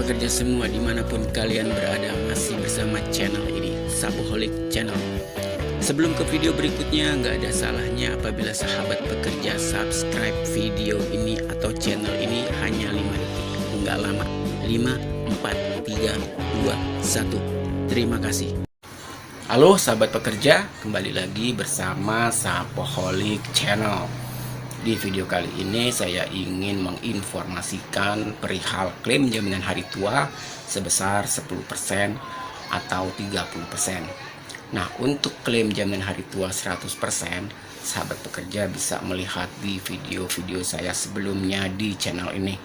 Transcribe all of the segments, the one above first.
pekerja semua dimanapun kalian berada, masih bersama channel ini, Saboholic Channel. Sebelum ke video berikutnya, nggak ada salahnya apabila sahabat pekerja subscribe video ini atau channel ini hanya 5 detik. Nggak lama. 5, 4, 3, 2, 1. Terima kasih. Halo sahabat pekerja, kembali lagi bersama Saboholic Channel. Di video kali ini saya ingin menginformasikan perihal klaim jaminan hari tua sebesar 10% atau 30%. Nah, untuk klaim jaminan hari tua 100%, sahabat pekerja bisa melihat di video-video saya sebelumnya di channel ini.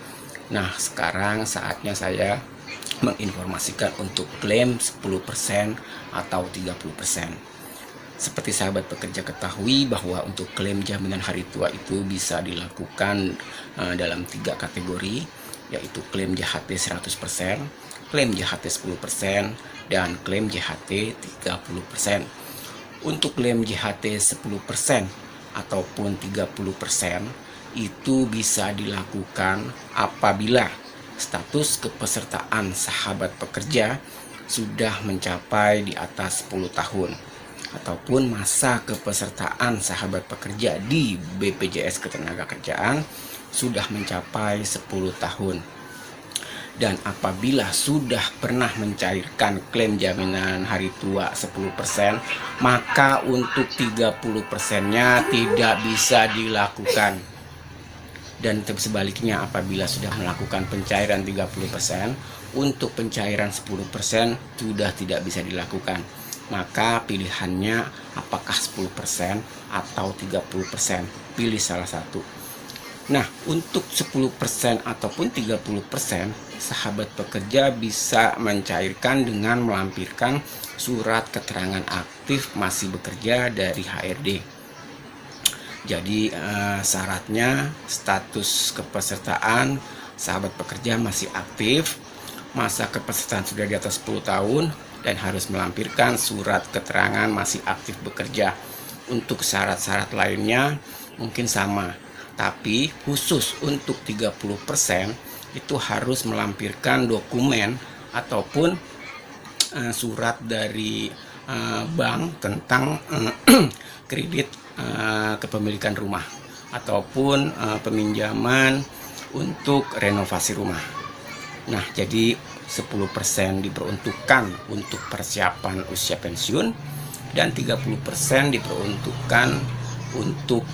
Nah, sekarang saatnya saya menginformasikan untuk klaim 10% atau 30%. Seperti sahabat pekerja ketahui bahwa untuk klaim jaminan hari tua itu bisa dilakukan dalam 3 kategori, yaitu klaim JHT 100%, klaim JHT 10%, dan klaim JHT 30%. Untuk klaim JHT 10% ataupun 30% itu bisa dilakukan apabila status kepesertaan sahabat pekerja sudah mencapai di atas 10 tahun. Ataupun masa kepesertaan sahabat pekerja di BPJS Ketenagakerjaan sudah mencapai 10 tahun. Dan apabila sudah pernah mencairkan klaim jaminan hari tua 10%, maka untuk 30%-nya tidak bisa dilakukan. Dan sebaliknya, apabila sudah melakukan pencairan 30%, untuk pencairan 10% sudah tidak bisa dilakukan. Maka pilihannya apakah 10% atau 30%, pilih salah satu. Nah, untuk 10% ataupun 30%, sahabat pekerja bisa mencairkan dengan melampirkan surat keterangan aktif masih bekerja dari HRD. Jadi syaratnya status kepesertaan sahabat pekerja masih aktif, masa kepesertaan sudah di atas 10 tahun, dan harus melampirkan surat keterangan masih aktif bekerja. Untuk syarat-syarat lainnya mungkin sama, tapi khusus untuk 30% itu harus melampirkan dokumen ataupun surat dari bank tentang kredit kepemilikan rumah ataupun peminjaman untuk renovasi rumah. Nah, jadi 10% diperuntukkan untuk persiapan usia pensiun dan 30% diperuntukkan untuk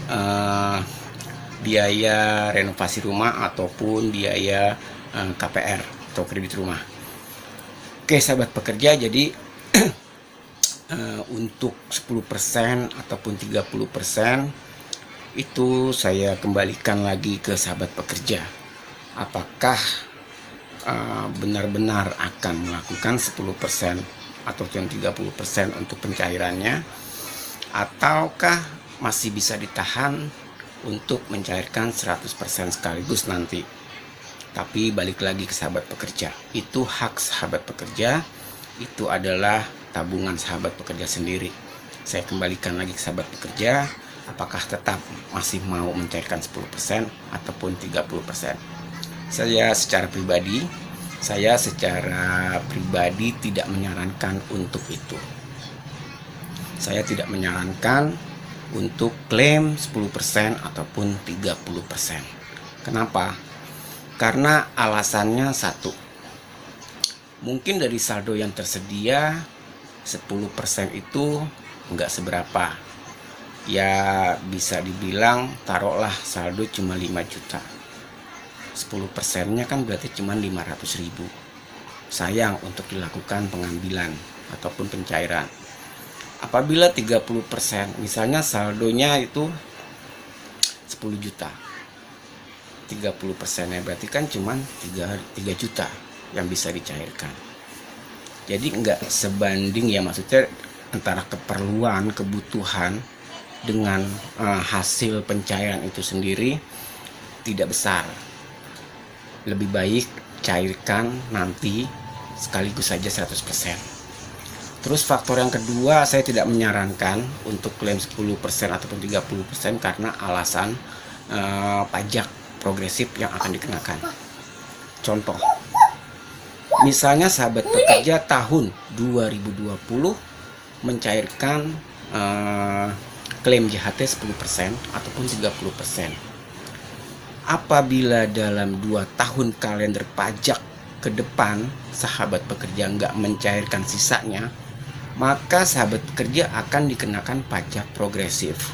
biaya renovasi rumah ataupun biaya KPR atau kredit rumah. Oke sahabat pekerja, jadi untuk 10% ataupun 30% itu saya kembalikan lagi ke sahabat pekerja. Apakah benar-benar akan melakukan 10% atau 30% untuk pencairannya, ataukah masih bisa ditahan untuk mencairkan 100% sekaligus nanti. Tapi balik lagi ke sahabat pekerja, itu hak sahabat pekerja, itu adalah tabungan sahabat pekerja sendiri. Saya kembalikan lagi ke sahabat pekerja, apakah tetap masih mau mencairkan 10% ataupun 30%. Saya secara pribadi tidak menyarankan untuk itu. Saya tidak menyarankan untuk klaim 10% ataupun 30%. Kenapa? Karena alasannya satu. Mungkin dari saldo yang tersedia 10% itu enggak seberapa. Ya bisa dibilang taruhlah saldo cuma 5 juta. 10%-nya kan berarti cuma 500.000. Sayang untuk dilakukan pengambilan ataupun pencairan. Apabila 30%, misalnya saldonya itu 10 juta. 30%-nya berarti kan cuma 3 juta yang bisa dicairkan. Jadi enggak sebanding ya, maksudnya antara keperluan, kebutuhan dengan hasil pencairan itu sendiri tidak besar. Lebih baik cairkan nanti sekaligus saja 100%. Terus faktor yang kedua, saya tidak menyarankan untuk klaim 10% ataupun 30% karena alasan pajak progresif yang akan dikenakan. Contoh, Misalnya sahabat pekerja tahun 2020 mencairkan klaim JHT 10% ataupun 30%. Apabila dalam 2 tahun kalender pajak ke depan sahabat pekerja nggak mencairkan sisanya, maka sahabat pekerja akan dikenakan pajak progresif.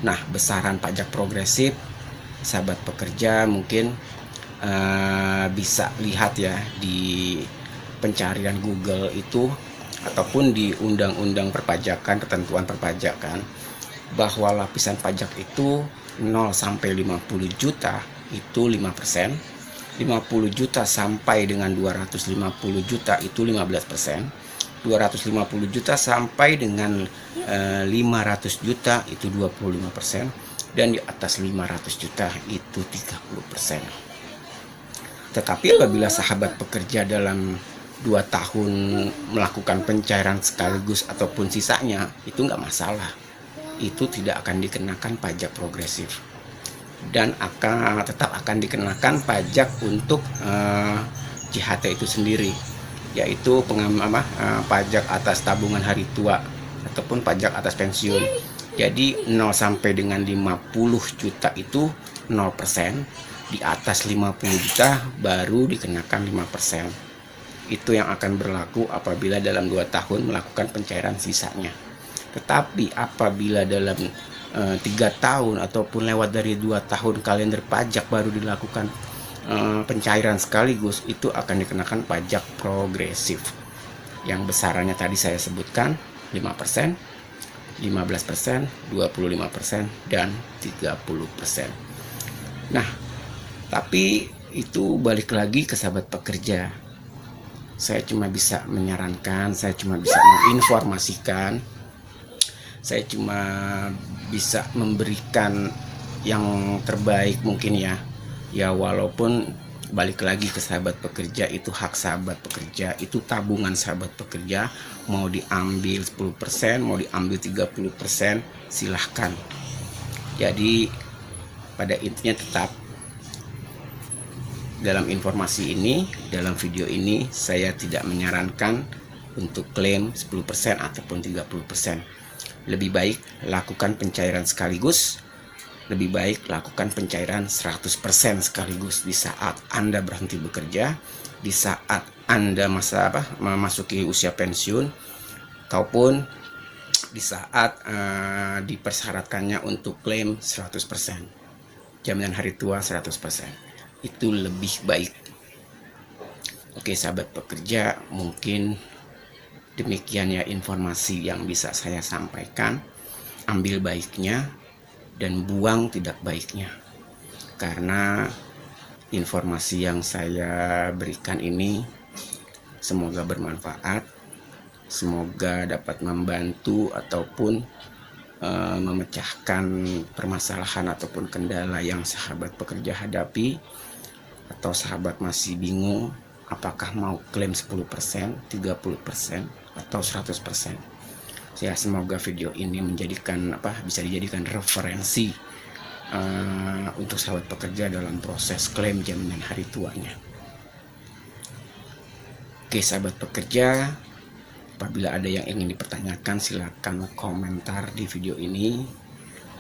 Nah, besaran pajak progresif sahabat pekerja mungkin bisa lihat ya di pencarian Google itu ataupun di undang-undang perpajakan, ketentuan perpajakan, bahwa lapisan pajak itu 0 sampai 50 juta itu 5%, 50 juta sampai dengan 250 juta itu 15%, 250 juta sampai dengan 500 juta itu 25%, dan di atas 500 juta itu 30%. Tetapi apabila sahabat pekerja dalam 2 tahun melakukan pencairan sekaligus ataupun sisanya, itu nggak masalah. Itu tidak akan dikenakan pajak progresif. Dan tetap akan dikenakan pajak untuk JHT itu sendiri, yaitu pajak atas tabungan hari tua ataupun pajak atas pensiun. Jadi 0 sampai dengan 50 juta itu 0%. Di atas 50 juta baru dikenakan 5%. Itu yang akan berlaku apabila dalam 2 tahun melakukan pencairan sisanya. Tetapi apabila dalam 3 tahun ataupun lewat dari 2 tahun kalender pajak baru dilakukan pencairan sekaligus, itu akan dikenakan pajak progresif. Yang besarannya tadi saya sebutkan 5%, 15%, 25%, dan 30%. Nah, tapi itu balik lagi ke sahabat pekerja. Saya cuma bisa menyarankan, saya cuma bisa menginformasikan, saya cuma bisa memberikan yang terbaik mungkin ya. Ya walaupun balik lagi ke sahabat pekerja, itu hak sahabat pekerja, itu tabungan sahabat pekerja, mau diambil 10%, mau diambil 30%, silahkan. Jadi pada intinya tetap dalam informasi ini, dalam video ini, saya tidak menyarankan untuk klaim 10% ataupun 30%. Lebih baik lakukan pencairan sekaligus, lebih baik lakukan pencairan 100% sekaligus di saat Anda berhenti bekerja, di saat Anda memasuki usia pensiun, ataupun di saat dipersyaratkannya untuk klaim 100%. Jaminan hari tua 100%. Itu lebih baik. Oke sahabat pekerja, mungkin demikian ya informasi yang bisa saya sampaikan. Ambil baiknya dan buang tidak baiknya, karena informasi yang saya berikan ini semoga bermanfaat, semoga dapat membantu ataupun memecahkan permasalahan ataupun kendala yang sahabat pekerja hadapi. Atau sahabat masih bingung apakah mau klaim 10%, 30%, atau 100%. Ya semoga video ini bisa dijadikan referensi untuk sahabat pekerja dalam proses klaim jaminan hari tuanya. Oke sahabat pekerja, apabila ada yang ingin dipertanyakan silakan komentar di video ini,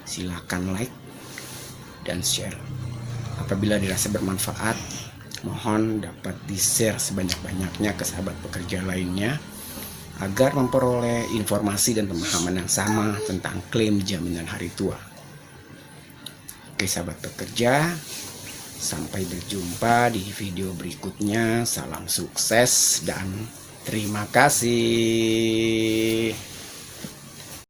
silakan like dan share. Apabila dirasa bermanfaat, mohon dapat di-share sebanyak-banyaknya ke sahabat pekerja lainnya agar memperoleh informasi dan pemahaman yang sama tentang klaim jaminan hari tua. Oke sahabat pekerja, sampai berjumpa di video berikutnya. Salam sukses dan terima kasih.